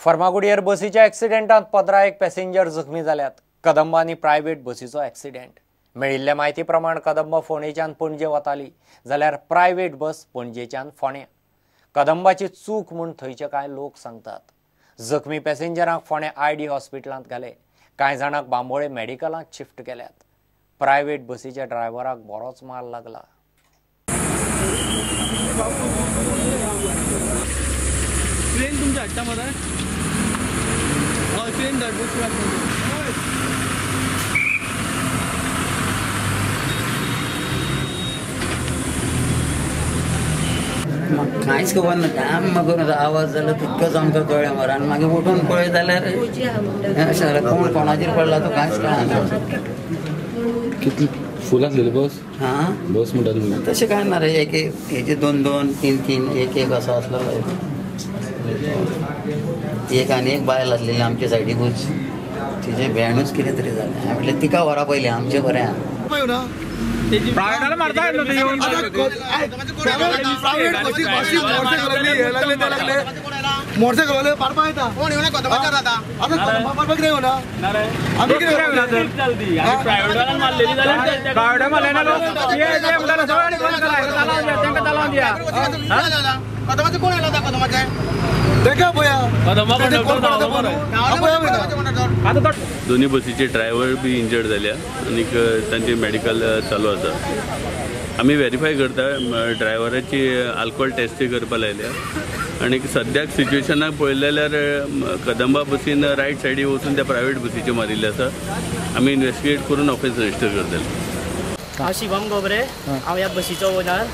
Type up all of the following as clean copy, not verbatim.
फर्मागुडीयर बसीच्या ॲक्सिडेंटात 15 passenger जखमी जाल्यात। कदंबानी private बसीचो accident. मेळिल्ल्या म्हायती प्रमाण कदंबा फोंडेच्यान पणजे वताली जाल्यार प्रायव्हेट बस पणजेच्यान फोंड्या। कदंबाची चूक म्हूण थंयचे कांय लोक सांगतात। जखमी पॅसेंजरांक फोंड्या आयडी हॉस्पिटलांत घाले, कांय जाणांक बांबोळे मेडिकलांत शिफ्ट केल्यात। प्रायव्हेट बसीच्या ड्रायव्हराक बरोच मार लागला। ट्रेन तुमच्या हट्टामध्ये ट्रेन कांयच खबर ना, काम करून आवाज जालो तितकोच आमकां कळ्ळें मरे। आनी मागीर उठून पळय जाल्यार अशें कोण कोणाचेर पडला तो कांयच कळना। कितली फुल आसलेली बस? हां, बस म्हणटा तुमी? तशें कांय ना रे, एक हेजे 2-2, 3-3, एक असो आसलो। एक आनी एक बायल आसलेली आमचे सायडीकूच, तिजे भेणूच कितें तरी जालें। हांवें म्हटलें तिका व्हरा पयली, आमचें बरें आहा। प्रायवेटाला मारता येईल ना येऊन मोटरसायकल पाडपा येता कोण येऊन कदंबाच्या जाता आता पाडपाक नाही होना आम्ही किती प्रायवेटाला मारलेली जाल्यार प्रायवेटा मारले ना लोक हे म्हणटा सगळ्यांनी बंद करा, तांकां चालवून दिया। कदंबाचे कोण आयला होता कदंबाचे देखा पया कदंबा दोन्ही बसीचे ड्रायव्हर बी इंजर्ड झाल्या आणि तांचे मेडिकल चालू आसा। आम्ही व्हेरीफाय करता, ड्रायव्हराची अल्कोहोल टेस्ट करपा लायल्या आणि सद्याक सिच्युएशनाक पळयलें जाल्यार कदंबा बसीन रायट सायडीक वचून त्या प्रायव्हेट बसीचे मारिल्ले आसा। आमी इन्वेस्टिगेट करून ऑफेन्स रजिस्टर करतले। हांव शिवम गोबरे, हांव ह्या बसीचो ओनर।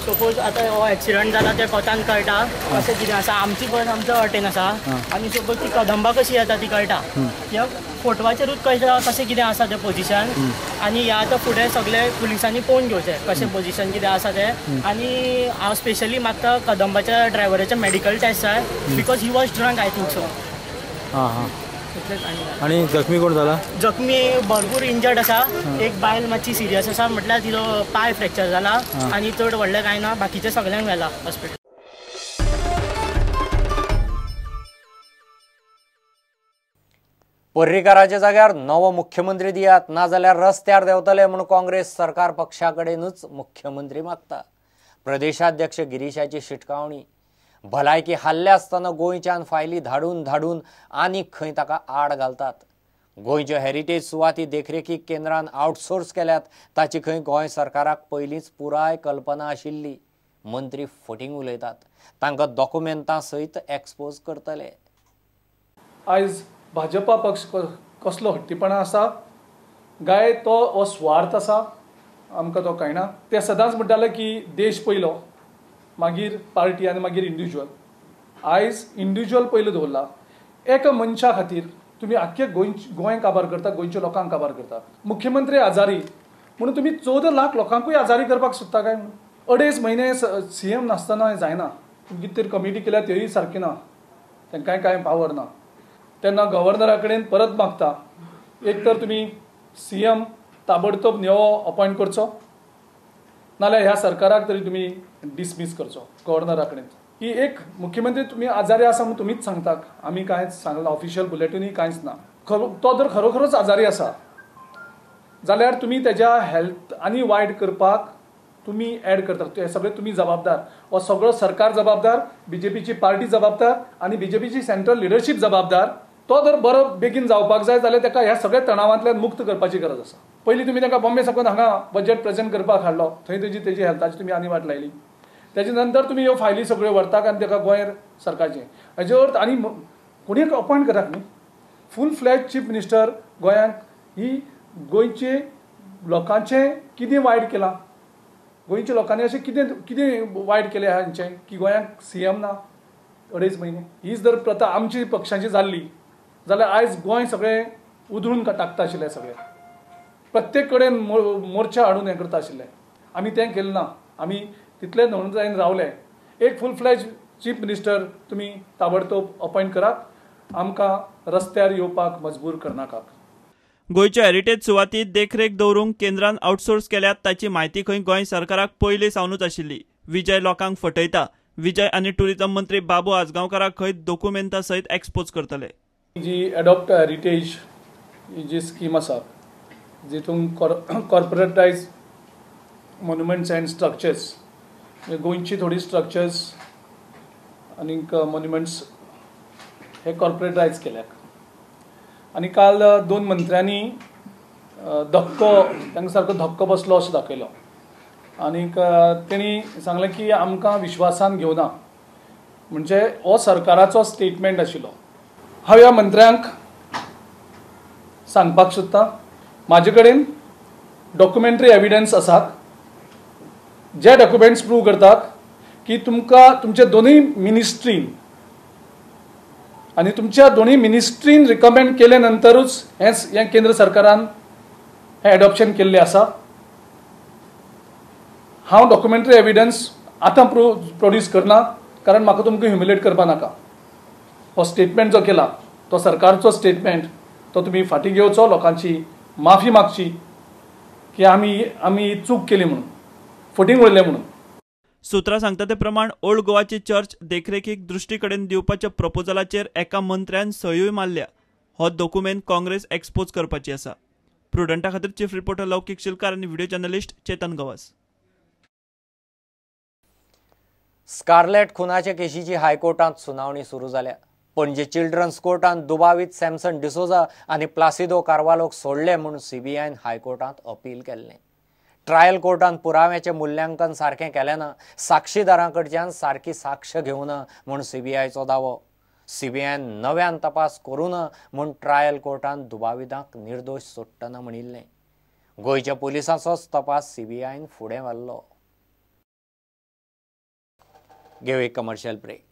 सपोज आतां हो एक्सिडंट जाला ते कोतान कळटा कशें कितें आसा। आमची बस आमच्या वाटेन आसा आनी सपोज ती कदंबा कशी येता ती कळटा, ह्या फोटवाचेरूच कळटा कशें कितें आसा तें पोजिशन। आनी ह्या आतां फुडें सगळे पुलिसांनी पळोवन घेवचें कशें पोजिशन कितें आसा तें। आनी हांव स्पेशली मागता कदंबाच्या ड्रायव्हराचें मेडिकल टेस्ट जाय, because he was drunk I think so. आणि जखमी कोण जाला? जखमी भरपूर इंजर्ड आसा। एक बायल मातशी सिरियस आसा, म्हटल्यार तिचो पाय फ्रॅक्चर जाला आनी चड व्हडलें कांय ना, बाकीचे सगळ्यांक व्हेला हॉस्पिटल। पर्रीकाराच्या जाग्यार नवो मुख्यमंत्री दियात, नाजाल्यार रस्त्यार देंवतले म्हूण काँग्रेस सरकार पक्षाकडेनूच मुख्यमंत्री मागता। प्रदेशाध्यक्ष गिरीशाची शिटकावणी। भलायकी हाल्ल्या आसतना गोंयच्यान फायली धाडून धाडून आनीक खंय ताका आड घालतात। गोंयच्यो हेरिटेज सुवाती देखरेखीक केंद्रान आउटसोर्स केल्यात, ताची खंय गोंय सरकाराक पयलींच पुराय कल्पना आशिल्ली। मंत्री फटींग उलयतात, तांकां डॉक्युमेंटां सयत एक्सपोज करतले। आयज भाजपा पक्ष कसलो हट्टीपणा आसा काय तो हो स्वार्थ आसा आमकां तो कळना। ते सदांच म्हणटाले की देश पयलो मागीर पार्टी आनी मागीर इंडिव्हिज्युअल। आयज इंडिव्हिज्युअल पयलो दवरला। एका मनशा खातीर तुमी आख्खे गोंय काबार करता, गोंयच्या लोकांक काबार करता। मुख्यमंत्री आजारी म्हणून तुमी 14 लाख लोकांकूय आजारी करपाक सोदता काय? 2.5 म्हयने सीएम नासतना हें जायना। कितें तरी कमिटी केल्या त्योय सारकी ना, तांकांय कांय पावर ना। तेन्ना गव्हर्नरा कडेन परत मागता, एक तर तुमी सीएम ताबडतोब नवो अपॉयंट करचो, नाल्यार ह्या सरकाराक तरी तुमी डिसमीस करचो गव्हर्नरा कडेन। ही एक मुख्यमंत्री तुमी आजारी आसा म्हणून तुमीच सांगता, आमी कांयच सांगला, ऑफिशियल बुलेटिनूय कांयच ना। तो जर खरोखरोच आजारी आसा जाल्यार तुमी तेज्या हेल्थ आनी वायट करपाक तुमी ॲड करतात। हे सगळे तुमी जबाबदार, हो सगळो सरकार जबाबदार, बीजेपीची पार्टी जबाबदार आनी बीजेपीची सेंट्रल लिडरशीप जबाबदार। तो जर बरो बेगीन जावपाक जाय जाल्यार ताका ह्या सगळ्या तणावांतल्यान मुक्त करपाची गरज आसा। पयलीं तुमी ताका बॉम्बे साकून हांगा बजेट प्रेझेंट करपाक हाडलो, थंय तेजी हेल्थाची तुमी आनी वाट लायली। तेजे नंतर तुमी ह्यो फायली सगळ्यो व्हरतात आनी ताका गोंय सरकारचें हेजे अर्थ आनी कोणी अपॉयंट करात न्ही। फूल फ्लॅज चीफ मिनिस्टर गोंयांक ही गोंयचे लोकांचें कितें वायट केलां, गोंयच्या लोकांनी अशें कितें वायट केलें हांचें की गोंयांक सीएम ना 2.5 म्हयने। हीच जर प्रथा आमची पक्षाची जाल्ली जाल्यार आयज गोंय सगळें उधळून टाकता आशिल्लें, सगळें प्रत्येक कडेन मोर्चा हाडून हें करता आशिल्लें। आमी तें केलें ना, आमी तितले न्हवण जायन रावले। एक फूल फ्लॅज चीफ मिनिस्टर तुमी ताबडतोब अपॉयंट करात, आमकां रस्त्यार येवपाक मजबूर करनाकात। गोंयच्या हेरिटेज सुवाती देखरेख दवरूंक केंद्रान आउटसोर्स केल्यात, ताची म्हायती खंय गोंय सरकाराक पयलीं सावनूच आशिल्ली। विजय लोकांक फटयता, विजय आणि टुरिझम मंत्री बाबू आजगावकाराक खंय डॉक्युमेंटा सहित एक्सपोज करतले. जी अडॉप्ट हेरिटेज ही जी स्कीम आसा जितून कॉर्पोरेटायज मॉन्युमेंट्स अँड स्ट्रक्चर्स गोंयची थोडी स्ट्रक्चर्स आनी मॉन्युमेंट्स हे कॉर्पोरेटायज केल्यात आनी काल 2 मंत्र्यांनी तांकां सारको धक्को बसलो असो दाखयलो आनी तेणी सांगलें की आमकां विश्वासान घेवना म्हणजे हो सरकाराचो स्टेटमेंट आशिल्लो. हांव ह्या मंत्र्यांक सांगपाक सोदतां म्हाजे कडेन डॉक्युमेंटरी एविडन्स आसात जे डॉक्युमेंट्स प्रूव करतात की तुमकां तुमच्या दोनूय मिनिस्ट्रीन आनी तुमच्या दोनूय मिनिस्ट्रीन रिकमेंड केले नंतरूच हें केंद्र सरकारान हें एडॉप्शन केल्लें आसा. हांव डॉक्युमेंटरी एविडन्स आतां प्रोड्यूस करना कारण म्हाका तुमकां ह्युमिलेट करपा नाका. हो स्टेटमेंट जो केला तो सरकारचो स्टेटमेंट तो तुमी फाटीं घेवचो, लोकांची माफी मागची की आमी चूक केली म्हणून, फटींग उडयलें म्हणून. सुत्रां सांगता ते प्रमाण ओल्ड गोवाची चर्च देखरेखीक दृश्टी कडेन दिवपाच्या प्रपोजलाचेर एका मंत्र्यान सयूय मारल्या. हो डॉक्युमेंट काँग्रेस एक्सपोज करपाची आसा. प्रुडंटा खातीर चीफ रिपोर्टर लौकीक शिलकार आनी video journalist Chetan Gawas. Scarlett खुनाचे केशीची हायकोर्टात सुनावणी सुरू जाल्या. पणजे चिल्ड्रन्स कोर्टान दुबावीत सॅमसन डिसोजा आनी प्लासिदो कार्वालोक सोडले म्हूण सीबीआयन हायकोर्टात अपील केल्लें. ट्रायल कोर्टान पुराव्याचें मुल्यांकन सारकें केलें ना, साक्षीदारां कडच्यान सारकी साक्ष घेवना म्हूण सीबीआयचो दावो. सीबीआयन नव्यान तपास करूं ना म्हूण ट्रायल कोर्टान दुबावितांक निर्दोश सोडटना म्हणिल्लें. गोंयच्या पुलिसांचोच तपास सीबीआयन फुडें व्हरलो. घेऊ एक कमर्शियल ब्रेक.